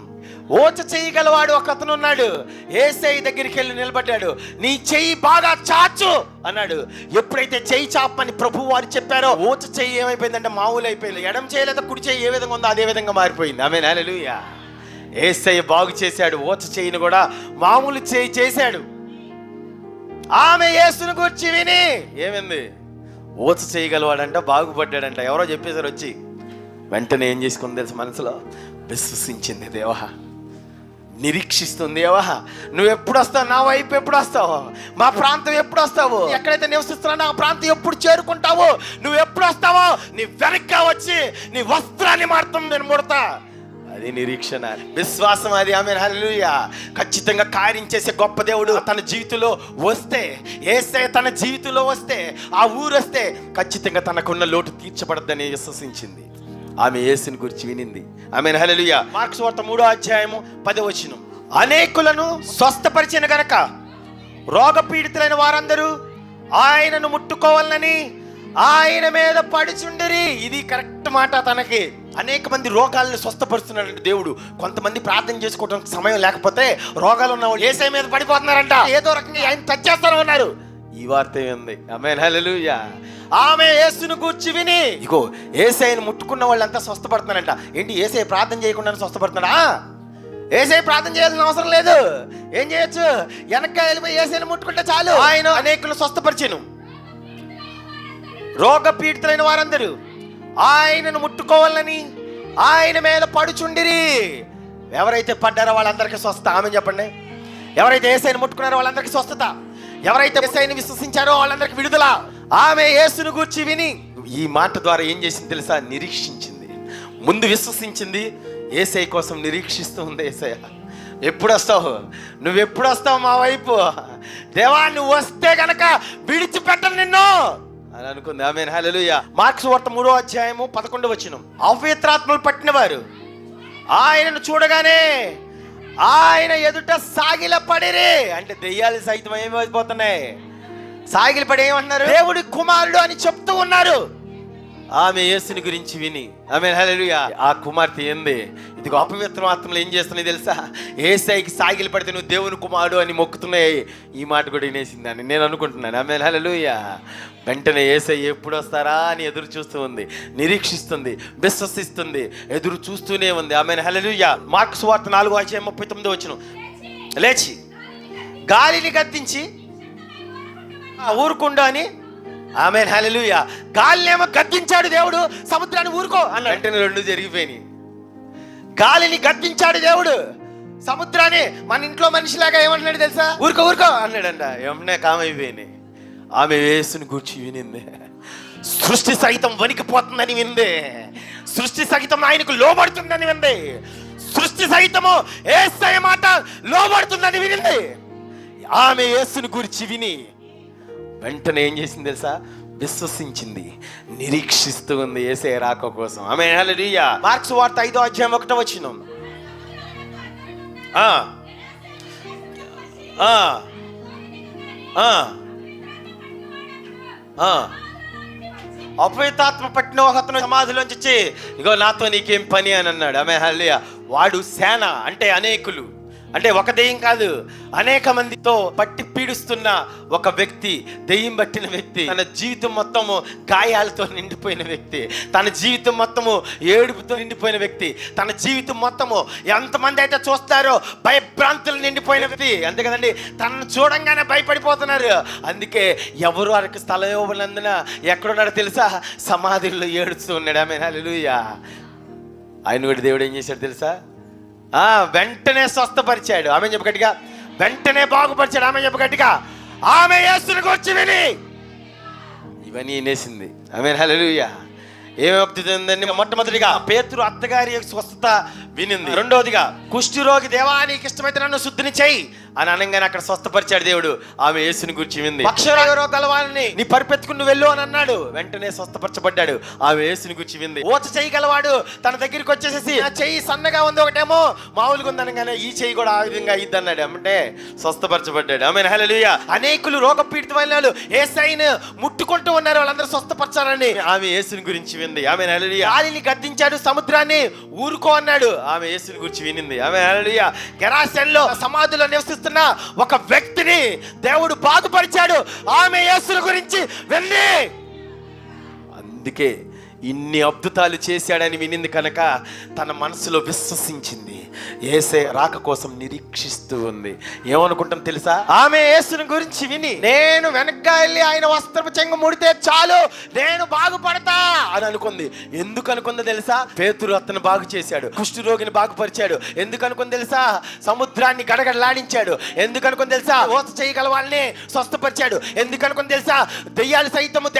ఓచ చేయగలవాడు ఒక అతను ఉన్నాడు. యేసయ్య దగ్గరికి వెళ్ళి నిలబడ్డాడు. నీ చెయ్యి బాగా చాచు అన్నాడు. ఎప్పుడైతే చెయ్యి చాపని ప్రభు వారు చెప్పారో ఓచ చెయ్యి ఏమైపోయిందంటే మామూలు అయిపోయింది. ఎడం చేయలేదా కుడి చెయ్యి ఏ విధంగా ఉందో అదే విధంగా మారిపోయింది. ఆమేన్, హల్లెలూయా. యేసయ్య బాగు చేశాడు. ఓచ చెయ్యిని కూడా మామూలు చెయ్యి చేశాడు. ఆమె యేసును గురించి విని ఏమైంది? ఓచ చేయగలవాడంట, బాగుపడ్డాడంట. ఎవరో చెప్పేశారు వచ్చి. వెంటనే ఏం చేసుకుంది తెలుసు? మనసులో విశ్వసించింది. దేవా నిరీక్షిస్తుంది. దేవా నువ్వు ఎప్పుడు వస్తావు, నా వైపు ఎప్పుడు వస్తావు, మా ప్రాంతం ఎప్పుడు వస్తావు, ఎక్కడైతే నివసిస్తున్నావు నా ప్రాంతం ఎప్పుడు చేరుకుంటావు, నువ్వు ఎప్పుడు వస్తావో నీ వెనక్కి వచ్చి నీ వస్త్రాన్ని మాత్రం నేను ముడతా. అది నిరీక్షణ, విశ్వాసం. అది ఆమేన్, హల్లెలూయా. ఖచ్చితంగా కార్యం చేసే గొప్ప దేవుడు తన జీవితంలో వస్తే, యేసయ్య తన జీవితంలో వస్తే, ఆ ఊరు వస్తే ఖచ్చితంగా తనకున్న లోటు తీర్చబడద్దని విశ్వసించింది. ఆమె యేసుని గురించి వినింది. ఆమేన్, హల్లెలూయా. మార్కు సువార్త 3:10 అనేకులను స్వస్థపరిచిన గనక రోగపీడితులైన వారందరూ ఆయనను ముట్టుకోవాలని ఆయన మీద పడిచుండిరి. ఇది కరెక్ట్ మాట. తనకి అనేక మంది రోగాలను స్వస్థపరుస్తున్నాడంటే దేవుడు. కొంతమంది ప్రార్థన చేసుకోవడానికి సమయం లేకపోతే రోగాలు ఉన్న వాళ్ళు యేసయ్య మీద పడిపోతున్నారంట. ఏదో రకంగా ఆయన టచ్ చేస్తాను ఉన్నారు. ఈ వార్త ఏంది? ఆమేన్, హల్లెలూయా. ఆమె యేసును గూర్చి విని, ఇగో యేసయ్యను ముట్టుకున్న వాళ్ళంతా స్వస్థపడుతున్నారంట. ఏంటి, యేసయ్య ప్రార్థన చేయకుండా స్వస్థపడుతున్నాడా? యేసయ్య ప్రార్థన చేయాల్సిన అవసరం లేదు. ఏం చేయొచ్చు, వెనక్కి వెళ్ళిపోయి యేసయ్యను ముట్టుకుంటే చాలు. ఆయన అనేకులు స్వస్థపరిచెను. రోగపీడితులైన వారందరూ ఆయనను ముట్టుకోవాలని ఆయన మీద పడుచుండిరి. ఎవరైతే పడ్డారో వాళ్ళందరికీ స్వస్థత. ఆమె చెప్పండి. ఎవరైతే యేసయ్యను ముట్టుకున్నారో వాళ్ళందరికీ స్వస్థత. ఎవరైతే యేసయ్యను విశ్వసించారో వాళ్ళందరికీ విడుదల. ఆమె యేసును గూర్చి విని ఈ మాట ద్వారా ఏం చేసింది తెలుసా? నిరీక్షించింది. ముందు విశ్వసించింది, యేసయ్య కోసం నిరీక్షిస్తూ ఉంది. యేసయ్య ఎప్పుడు వస్తావు, నువ్వు ఎప్పుడు వస్తావు మా వైపు? దేవా నువ్వు వస్తే గనక విడిచిపెట్టను నిన్ను అని అనుకుంది. ఆమేన్, హల్లెలూయా. మార్కు సువార్త 3:11 అపవిత్రాత్మలు పట్టిన వారు ఆయనను చూడగానే ఆయన ఎదుట సాగిలపడిరి. అంటే దెయ్యాలు సైతం ఏమైపోతున్నాయి, సాగిలపడి ఏమంటున్నారు? దేవుడి కుమారుడు అని చెప్తూ ఉన్నారు. ఆమె యేసుని గురించి విని, ఆమేన్, హల్లెలూయా. ఆ కుమార్తె ఏంది? ఇది అపవిత్ర ఆత్మలు ఏం చేస్తున్నాయి తెలుసా? యేసయ్యకి సాగిలి పడితే నువ్వు దేవుని కుమారుడు అని మొక్కుతున్నాయి. ఈ మాట కూడా వినేసిందని నేను అనుకుంటున్నాను. ఆమేన్, హల్లెలూయా. వెంటనే యేసయ్య ఎప్పుడు వస్తారా అని ఎదురు చూస్తూ ఉంది, నిరీక్షిస్తుంది, విశ్వసిస్తుంది, ఎదురు చూస్తూనే ఉంది. ఆమేన్, హల్లెలూయా. మార్కు సువార్త 4:39 లేచి గాలిని గద్దించి ఊరుకుండు అని. ఆమేన్, హల్లెలూయా. గాలినేమో గద్దించాడు దేవుడు, సముద్రాన్ని ఊరుకో అన్న. వెంటనే రెండు జరిగిపోయినాయి. గాలిని గద్దించాడు దేవుడు, సముద్రాన్ని మన ఇంట్లో మనిషిలాగా ఏమంటున్నాడు తెలుసా? ఊరుకో ఊరుకో అన్నాడంట. ఏమన్నా కామైపోయినాయి. ఆమె యేసుని గూర్చి వినింది. సృష్టి సహితం వణికిపోతుందని వింది. సృష్టి సహితం ఆయనకు లోబడుతుందని వింది. సృష్టి సహితము యేసయ్య మాట లోబడుతుందని వినింది. ఆమె యేసుని గూర్చి విని వెంటనే ఏం చేసింది తెలుసా? విశ్వసించింది, నిరీక్షిస్తూ ఉంది యేసయ్య రాక కోసం. ఆమేన్, హల్లెలూయా. మార్కు సువార్త 5:1 అపవిత్రాత్మ పట్టిన ఒక అతను సమాధిలోంచి వచ్చి, ఇగో నాతో నీకేం పని అని అన్నాడు. ఆమేన్, హల్లెలూయా. వాడు సేన అంటే అనేకులు, అంటే ఒక దెయ్యం కాదు, అనేక మందితో పట్టి పీడిస్తున్న ఒక వ్యక్తి, దెయ్యం పట్టిన వ్యక్తి, తన జీవితం మొత్తము గాయాలతో నిండిపోయిన వ్యక్తి, తన జీవితం మొత్తము ఏడుపుతో నిండిపోయిన వ్యక్తి, తన జీవితం మొత్తము ఎంతమంది అయితే చూస్తారో భయభ్రాంతులు నిండిపోయిన వ్యక్తి. అంతే కదండి, తనను చూడంగానే భయపడిపోతున్నారు. అందుకే ఎవరు వారికి స్థలం ఇవ్వనందున ఎక్కడున్నాడో తెలుసా? సమాధుల్లో ఏడుస్తూ ఉన్నాడు. ఆమేన్, హల్లెలూయా. ఆయన కూడా దేవుడు ఏం చేశాడు తెలుసా? వెంటనే స్వస్థపరిచాడు. ఆమె చెప్పు గట్టిగా. వెంటనే బాగుపరిచాడు. ఆమె చెప్పు గట్టిగా. ఆమె యేసుని గురించి విని ఇవన్నీ వినేసింది. ఆమేన్, హల్లెలూయా. ఏమవుతుందండి? మొట్టమొదటిగా పేతురు అత్తగారి స్వస్థత వినింది. రెండవదిగా కుష్ఠరోగి, దేవా నీకు ఇష్టమైతే నన్ను శుద్ధిని చెయ్యి అని అనగానే అక్కడ స్వస్థపరిచాడు దేవుడు. ఆమె యేసుని గురించి వింది. పక్షరోగ గలవాడిని నీ పరిపెత్తుకుని వెళ్ళు అని అన్నాడు. వెంటనే స్వస్థపరచబడ్డాడు. ఆమె యేసుని గురించి వింది. ఓచ చేయగలవాడు తన దగ్గరికి వచ్చేసేసి, నా చెయ్యి సన్నగా ఉంది, ఒకటేమో మామూలుగా ఉంది అనగానే ఈ చెయ్యి కూడా ఆ విధంగా అయ్యిద్ది అన్నాడు. అంటే స్వస్థపరచబడ్డాడు. ఆమేన్, హల్లెలూయా. అనేకులు రోగపీడితమైన వాళ్ళు యేసయ్యను ముట్టుకుంటూ ఉన్నారు, వాళ్ళందరూ స్వస్థపరచాలని ఆమె యేసుని గురించి వింది. ఆమేన్, హల్లెలూయా. గాలిని గద్దించాడు, సముద్రాన్ని ఊరుకో అన్నాడు. ఆమె యేసుని గురించి వినింది. ఆమేన్, హల్లెలూయా. గెరాసేనులో సమాధిలో నివసిస్తున్న ఒక వ్యక్తిని దేవుడు బాగుపరిచాడు. ఆమె యేసుని గురించి వింది. అందుకే ఇన్ని అద్భుతాలు చేశాడని వినింది కనుక తన మనసులో విశ్వసించింది. యేసే రాక కోసం నిరీక్షిస్తూ ఉంది. ఏమనుకుంటాం తెలుసా? ఆమె యేసుని గురించి విని, నేను వెనక్కి వెళ్ళి ఆయన వస్త్రపు చెంగు ముడితే చాలు, నేను బాగుపడతా అని అనుకుంది. ఎందుకు అనుకుందో తెలుసా? పేతురు అతను బాగు చేశాడు, కుష్ఠరోగిని బాగుపరిచాడు. ఎందుకు అనుకుంది తెలుసా? సముద్రాన్ని గడగడలాడించాడు. ఎందుకు అనుకుంది తెలుసా? ఓత చేయగల వాళ్ళని స్వస్థపరిచాడు. ఎందుకు అనుకుంది తెలుసా? దెయ్యాలు సైతము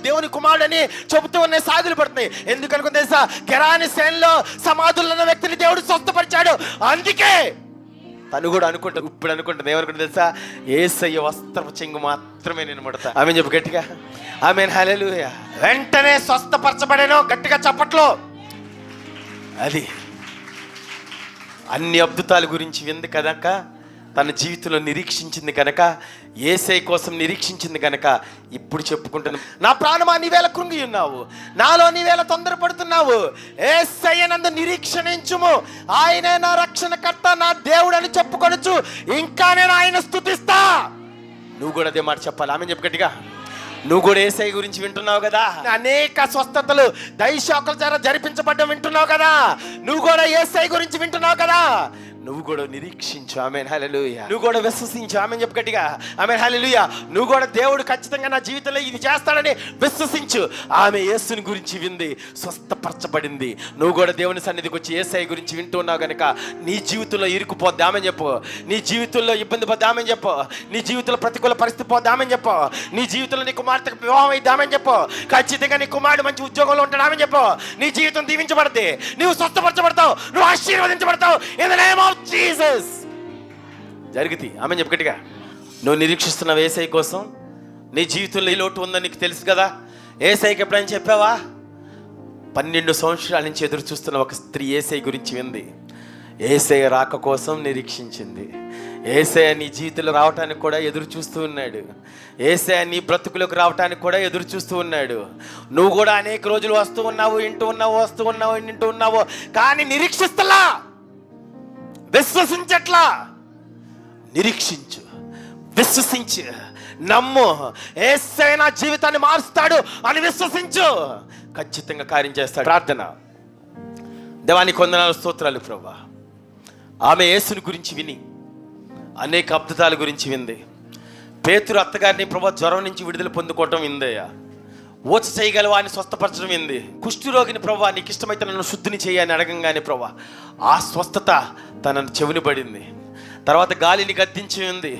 దేవుని కుమారుడని చెబుతూ ఉన్నాయి, సాగులు పడుతున్నాయి. ఎందుకు అనుకుంది తెలుసా? గెరాని సేనలో సమాధుల్లో ఉన్న వ్యక్తిని దేవుడు స్వస్థపరిచాడు. అందుకే తను కూడా అనుకుంటుంది, ఇప్పుడు అనుకుంటుంది. ఏమనుకుంటుంది తెలుసా? యేసయ్య వస్త్రపు చెంగు మాత్రమే నేను ముడతా. ఆమె చెప్పు గట్టిగా, ఆమేన్, హల్లెలూయా. వెంటనే స్వస్థపరచబడేను. గట్టిగా చప్పట్లో. అది అన్ని అద్భుతాల గురించి వింది కనుక, తన జీవితంలో నిరీక్షించింది కనుక, యేసయ్య కోసం నిరీక్షించింది కనుక ఇప్పుడు చెప్పుకుంటున్నాను, నా ప్రాణమా నీవేళ కృంగి ఉన్నావు, నాలో నీవేళ తొందరపడుతున్నావు, యేసయ్యనందు నిరీక్షణించుము, ఆయనే నా రక్షణకర్త, నా దేవుడు అని చెప్పుకొనొచ్చు, ఇంకా నేను ఆయన స్తుతిస్తా. నువ్వు కూడా అదే మాట చెప్పాలి. ఆమె చెప్పు గట్టిగా. నువ్వు కూడా యేసయ్య గురించి వింటున్నావు కదా, అనేక స్వస్థతలు దైవశాఖల ద్వారా జరిపించబడ్డం వింటున్నావు కదా, నువ్వు కూడా యేసయ్య గురించి వింటున్నావు కదా, నువ్వు కూడా నిరీక్షించు. ఆమేన్, హల్లెలూయా. నువ్వు కూడా విశ్వసించు. ఆమేన్ చెప్పు గట్టిగా. ఆమేన్, హల్లెలూయా. నువ్వు కూడా దేవుడు ఖచ్చితంగా నా జీవితంలో ఇది చేస్తాడని విశ్వసించు. ఆమె యేసుని గురించి వింది, స్వస్థపరచబడింది. నువ్వు కూడా దేవుని సన్నిధికి వచ్చి యేసయ్య గురించి వింటున్నావు కనుక నీ జీవితంలో ఇరుకుపోద్ది. ఆమేన్ చెప్పు. నీ జీవితంలో ఇబ్బంది పోద్ది. ఆమేన్ చెప్పు. నీ జీవితంలో ప్రతికూల పరిస్థితి పోద్ది. ఆమేన్ చెప్పు. నీ జీవితంలో నీ కుమార్తెకు వివాహం అయింది. ఆమేన్ చెప్పు. ఖచ్చితంగా నీ కుమారుడు మంచి ఉద్యోగంలో ఉంటాడు. ఆమేన్ చెప్పు. నీ జీవితం దీవించబడుతుంది. నువ్వు స్వస్థపరచబడతావు. నువ్వు ఆశీర్వదించబడతావు. In the name of Jesus జరుగుతుంది. ఆమె చెప్పు గట్టిగా. నువ్వు నిరీక్షిస్తున్నావు యేసయ్య కోసం. నీ జీవితంలో ఈ లోటు ఉందని నీకు తెలుసు కదా. యేసయ్యకి ఎప్పుడైనా చెప్పావా? 12 సంవత్సరాల నుంచి ఎదురు చూస్తున్న ఒక స్త్రీ యేసయ్య గురించి వింది. యేసయ్య రాక కోసం నిరీక్షించింది. యేసయ్య నీ జీవితంలో రావటానికి కూడా ఎదురు చూస్తూ ఉన్నాడు. యేసయ్య నీ బ్రతుకులకు రావటానికి కూడా ఎదురు చూస్తూ ఉన్నాడు. నువ్వు కూడా అనేక రోజులు వస్తూ ఉన్నావు, వింటూ ఉన్నావు, కానీ నిరీక్షిస్తలా, విశ్వసించట్లా. నిరీక్షించు, విశ్వసించు, నమ్ము. యేసయ్య నా జీవితాన్ని మారుస్తాడు అని విశ్వసించు, ఖచ్చితంగా కార్యం చేస్తాడు. ప్రార్థన. దేవానికి వందనాలు, స్తోత్రాలు ప్రభువా. ఆమె యేసుని గురించి విని అనేక అద్భుతాల గురించి వింది. పేతురు అత్తగారిని ప్రభువా జ్వరం నుంచి విడుదల పొందుకోవటం విందయ్యా. ఓచ చేయగలవా అని స్వస్థపరచడం ఏంది. కుష్ఠరోగిని ప్రభువా నీకు ఇష్టమైతే నన్ను శుద్ధిని చేయని అడగంగానే ప్రభువా ఆ స్వస్థత తనను చెవిని పడింది. తర్వాత గాలిని గద్దించి ఉంది.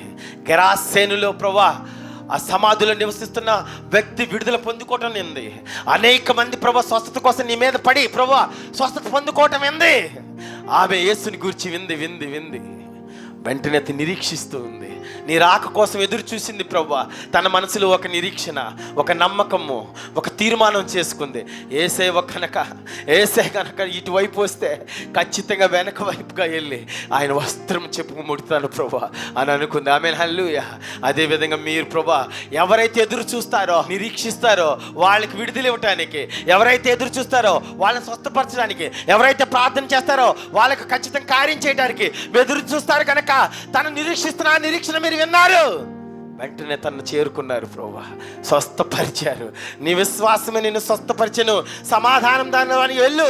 గెరాసేనులో ప్రభువా ఆ సమాధిలో నివసిస్తున్న వ్యక్తి విడుదల పొందుకోవటం ఏంది. అనేక మంది ప్రభువా స్వస్థత కోసం నీ మీద పడి ప్రభువా స్వస్థత పొందుకోవటం ఏంది. ఆమె యేసుని గురించి వింది. వెంటనే నిరీక్షిస్తూ ఉంది. నీ రాక కోసం ఎదురు చూసింది ప్రభువా. తన మనసులో ఒక నిరీక్షణ, ఒక నమ్మకము, ఒక తీర్మానం చేసుకుంది. యేసయ్య కనుక ఇటువైపు వస్తే ఖచ్చితంగా వెనక వైపుగా వెళ్ళి ఆయన వస్త్రం చెప్పుకు ముడతాను ప్రభువా అని అనుకుంది. ఆమేన్, హల్లెలూయా. అదేవిధంగా మీరు ప్రభువా ఎవరైతే ఎదురు చూస్తారో, నిరీక్షిస్తారో వాళ్ళకి విడుదల ఇవ్వటానికి, ఎవరైతే ఎదురు చూస్తారో వాళ్ళని స్వస్థపరచడానికి, ఎవరైతే ప్రార్థన చేస్తారో వాళ్ళకి ఖచ్చితంగా కార్యం చేయడానికి ఎదురు చూస్తారు కనుక తను నిరీక్షిస్తున్న నిరీక్షణ మీరు విన్నారు. వెంటనే తను చేరుకున్నారు ప్రభువా, స్వస్థపరిచారు. నీ విశ్వాసమే నిన్ను స్వస్థపరిచెను, సమాధానం దాని వెళ్ళు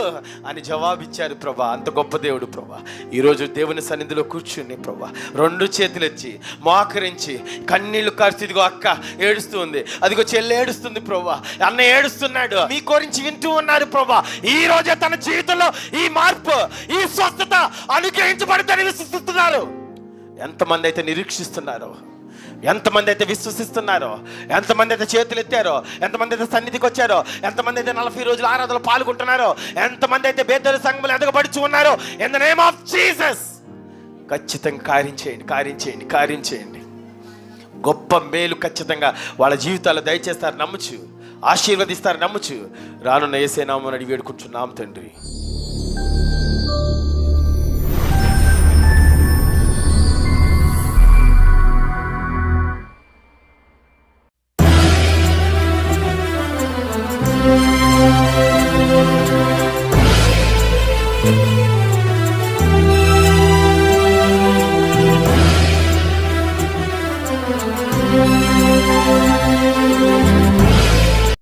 అని జవాబిచ్చారు ప్రభా. అంత గొప్ప దేవుడు ప్రభా. ఈరోజు దేవుని సన్నిధిలో కూర్చుని ప్రభా 2 చేతులు ఎత్తి మోకరించి కన్నీళ్లు కార్చి, ఇదిగో అక్క ఏడుస్తూ ఉంది, అదిగో చెల్లి ఏడుస్తుంది ప్రభా, అన్న ఏడుస్తున్నాడు, మీ గురించి వింటూ ఉన్నారు ప్రభా. ఈ రోజే తన జీవితంలో ఈ మార్పు, ఈ స్వస్థత అనుగ్రహించబడుతుందని విశ్వసిస్తున్నారు. ఎంతమంది అయితే నిరీక్షిస్తున్నారో, ఎంతమంది అయితే విశ్వసిస్తున్నారో, ఎంతమంది అయితే చేతులు ఎత్తారో, ఎంతమంది అయితే సన్నిధికి వచ్చారో, ఎంతమంది అయితే 40 రోజుల ఆరాధనలో పాల్గొంటున్నారో, ఎంతమంది అయితే బేదల సంఘములు ఎదగబడుచు ఉన్నారో, in the name of Jesus ఖచ్చితంగా కార్యం చేయండి. గొప్ప మేలు ఖచ్చితంగా వాళ్ళ జీవితాల్లో దయచేస్తారు, నమ్ముచు ఆశీర్వదిస్తారు, నమ్ముచు రానున్న యేసయ్య నామమున అడిగి వేడుకుంటున్నాం తండ్రి.